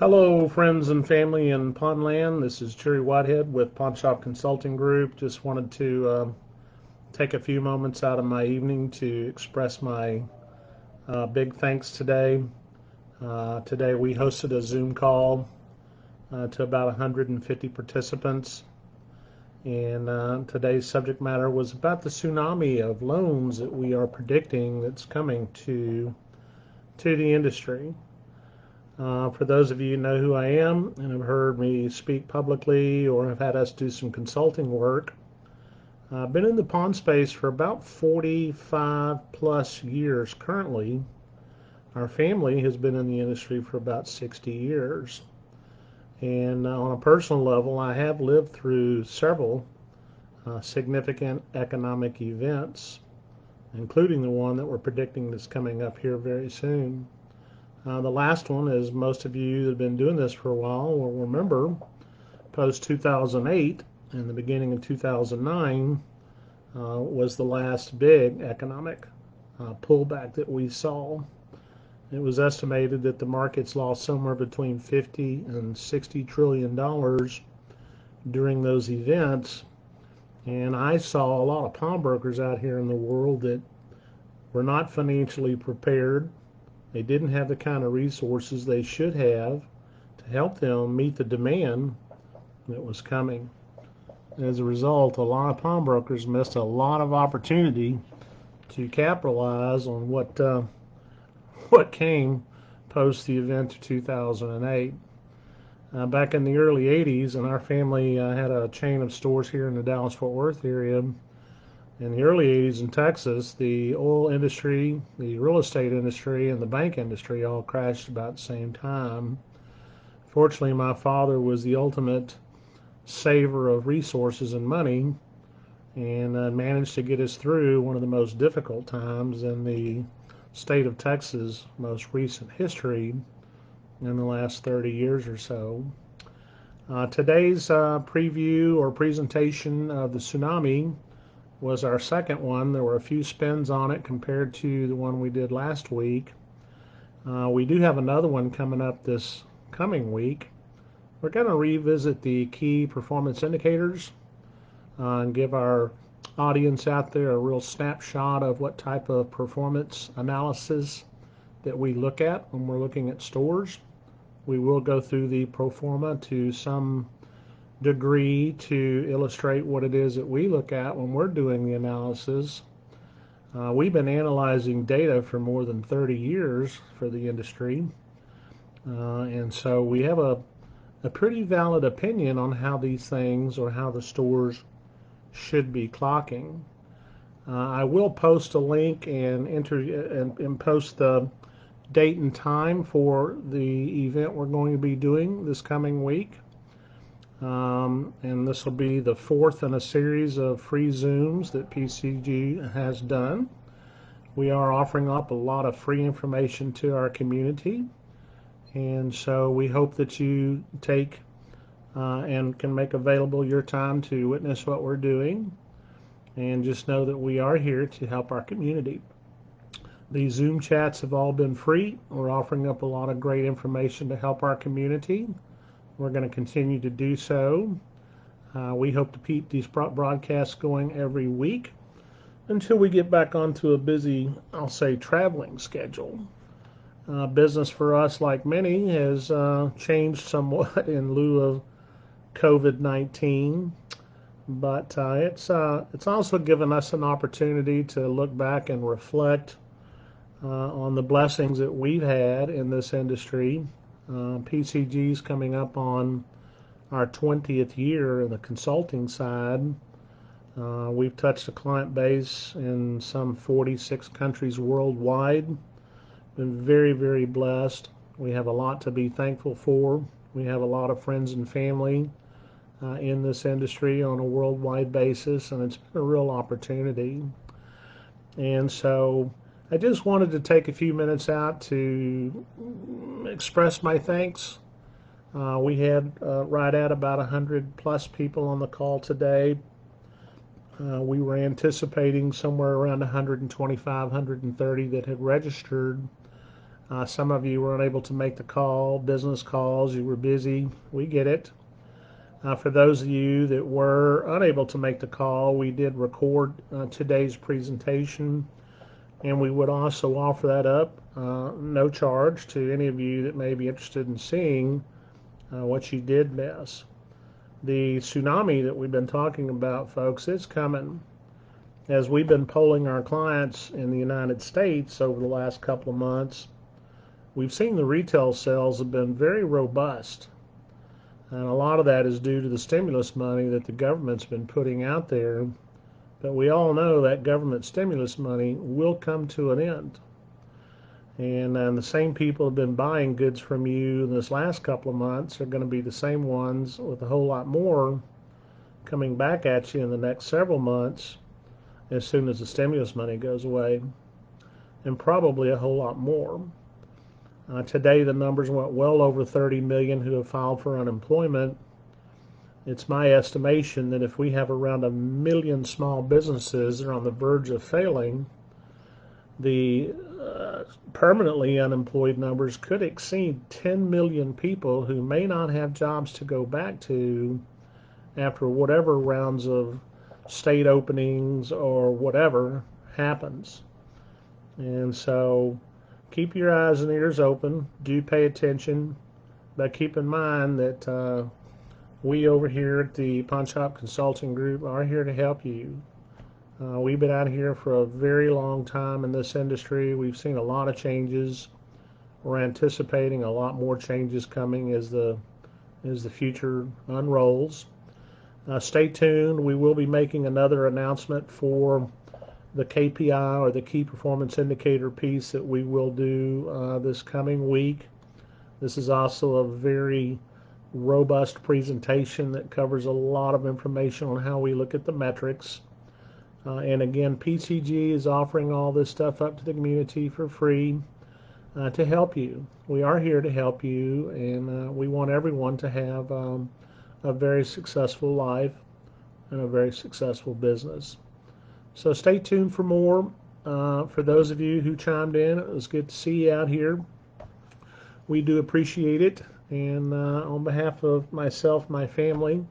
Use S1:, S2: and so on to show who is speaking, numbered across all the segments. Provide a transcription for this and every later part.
S1: Hello, friends and family in Pondland. This is Jerry Whitehead with Pawn Shop Consulting Group. Just wanted to take a few moments out of my evening to express my big thanks today. Today we hosted a Zoom call to about 150 participants, and today's subject matter was about the tsunami of loans that we are predicting that's coming to the industry. For those of you who know who I am and have heard me speak publicly or have had us do some consulting work, I've been in the pawn space for about 45 plus years currently. Our family has been in the industry for about 60 years. And on a personal level, I have lived through several significant economic events, including the one that we're predicting that's coming up here very soon. The last one, as most of you that have been doing this for a while will remember, post 2008 and the beginning of 2009 was the last big economic pullback that we saw. It was estimated that the markets lost somewhere between 50 and 60 trillion dollars during those events. And I saw a lot of pawnbrokers out here in the world that were not financially prepared. They didn't have the kind of resources they should have to help them meet the demand that was coming. As a result, a lot of pawnbrokers missed a lot of opportunity to capitalize on what came post the event of 2008. Back in the early 80s, and our family had a chain of stores here in the Dallas-Fort Worth area. In the early 80s in Texas, the oil industry, the real estate industry, and the bank industry all crashed about the same time. Fortunately, my father was the ultimate saver of resources and money and managed to get us through one of the most difficult times in the state of Texas' most recent history in the last 30 years or so. Today's preview or presentation of the tsunami was our second one. There were a few spins on it compared to the one we did last week. We do have another one coming up this coming week. We're going to revisit the key performance indicators and give our audience out there a real snapshot of what type of performance analysis that we look at when we're looking at stores. We will go through the pro forma to some degree to illustrate what it is that we look at when we're doing the analysis. We've been analyzing data for more than 30 years for the industry, and so we have a pretty valid opinion on how these things or how the stores should be clocking. I will post a link and post the date and time for the event we're going to be doing this coming week. And this will be the fourth in a series of free Zooms that PCG has done. We are offering up a lot of free information to our community, and so we hope that you take and can make available your time to witness what we're doing, and just know that we are here to help our community. These Zoom chats have all been free. We're offering up a lot of great information to help our community. We're going to continue to do so. We hope to keep these broadcasts going every week until we get back onto a busy, I'll say, traveling schedule. Business for us, like many, has changed somewhat in lieu of COVID-19, but it's also given us an opportunity to look back and reflect on the blessings that we've had in this industry. PCG is coming up on our 20th year in the consulting side. We've touched a client base in some 46 countries worldwide. Been very, very blessed. We have a lot to be thankful for. We have a lot of friends and family in this industry on a worldwide basis, and it's been a real opportunity. And so I just wanted to take a few minutes out to express my thanks. We had right at about 100 plus people on the call today. We were anticipating somewhere around 125, 130 that had registered Some of you were unable to make the call, business calls, you were busy. We get it. For those of you that were unable to make the call, we did record today's presentation, and we would also offer that up, no charge, to any of you that may be interested in seeing what you did miss. The tsunami that we've been talking about, folks, it's coming. As we've been polling our clients in the United States over the last couple of months, we've seen the retail sales have been very robust. And a lot of that is due to the stimulus money that the government's been putting out there. But we all know that government stimulus money will come to an end. And the same people have been buying goods from you in this last couple of months are going to be the same ones with a whole lot more coming back at you in the next several months as soon as the stimulus money goes away, and probably a whole lot more. Today the numbers went well over 30 million who have filed for unemployment. It's my estimation that if we have around 1 million small businesses that are on the verge of failing, the permanently unemployed numbers could exceed 10 million people who may not have jobs to go back to after whatever rounds of state openings or whatever happens. And so keep your eyes and ears open, do pay attention, but keep in mind that we over here at the Pawn Shop Consulting Group are here to help you. We've been out here for a very long time in this industry. We've seen a lot of changes. We're anticipating a lot more changes coming as the future unrolls. Stay tuned. We will be making another announcement for the KPI, or the Key Performance Indicator piece, that we will do this coming week. This is also a very robust presentation that covers a lot of information on how we look at the metrics. And again, PCG is offering all this stuff up to the community for free to help you. We are here to help you, and we want everyone to have a very successful life and a very successful business. So stay tuned for more. For those of you who chimed in, it was good to see you out here. We do appreciate it. And on behalf of myself, my family,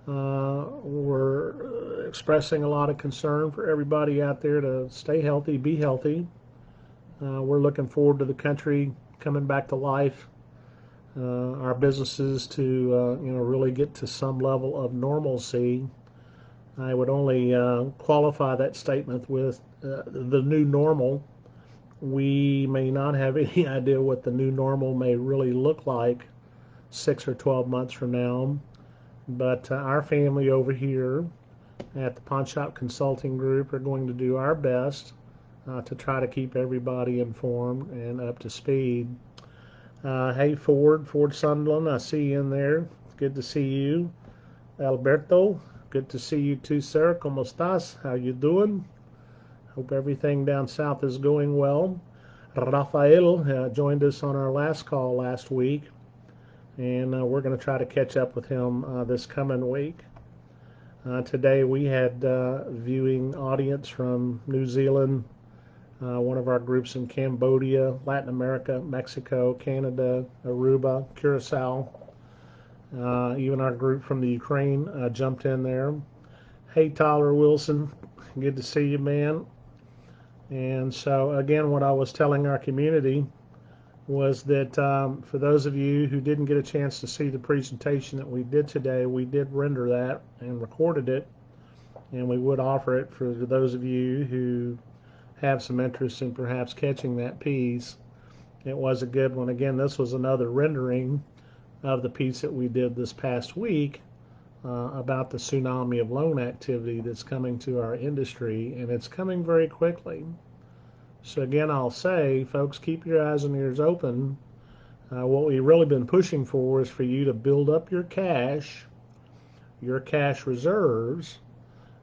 S1: we're expressing a lot of concern for everybody out there to stay healthy, be healthy. We're looking forward to the country coming back to life, our businesses to really get to some level of normalcy. I would only qualify that statement with the new normal. We may not have any idea what the new normal may really look like 6 or 12 months from now, but our family over here at the Pawn Shop Consulting Group are going to do our best to try to keep everybody informed and up to speed. Hey, Ford Sunderland, I see you in there. Good to see you. Alberto, good to see you too, sir. ¿Cómo estás? How you doing? Hope everything down south is going well. Rafael joined us on our last call last week, and we're going to try to catch up with him this coming week. Today we had viewing audience from New Zealand, one of our groups in Cambodia, Latin America, Mexico, Canada, Aruba, Curacao. Even our group from the Ukraine jumped in there. Hey, Tyler Wilson, good to see you, man. And so again, what I was telling our community was that for those of you who didn't get a chance to see the presentation that we did today, we did render that and recorded it, and we would offer it for those of you who have some interest in perhaps catching that piece. It was a good one. Again, this was another rendering of the piece that we did this past week about the tsunami of loan activity that's coming to our industry, and it's coming very quickly. So again, I'll say, folks, keep your eyes and ears open. What we've really been pushing for is for you to build up your cash reserves,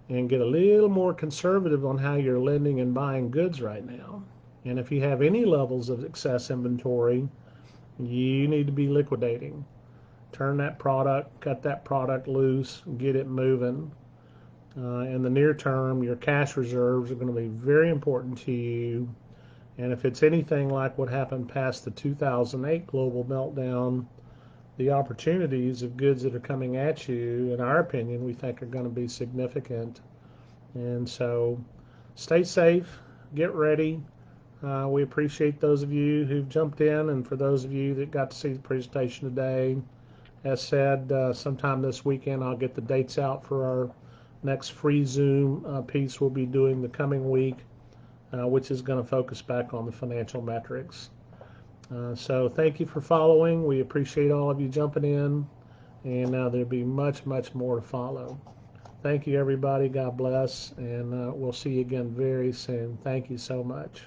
S1: and get a little more conservative on how you're lending and buying goods right now. And if you have any levels of excess inventory, you need to be liquidating. Turn that product, cut that product loose, get it moving. In the near term, your cash reserves are going to be very important to you, And if it's anything like what happened past the 2008 global meltdown, the opportunities of goods that are coming at you, in our opinion, we think are going to be significant. And so stay safe, get ready. We appreciate those of you who've jumped in, and for those of you that got to see the presentation today. As said, sometime this weekend I'll get the dates out for our next free Zoom piece we'll be doing the coming week, which is going to focus back on the financial metrics. So thank you for following. We appreciate all of you jumping in, and there'll be much, much more to follow. Thank you, everybody. God bless, and we'll see you again very soon. Thank you so much.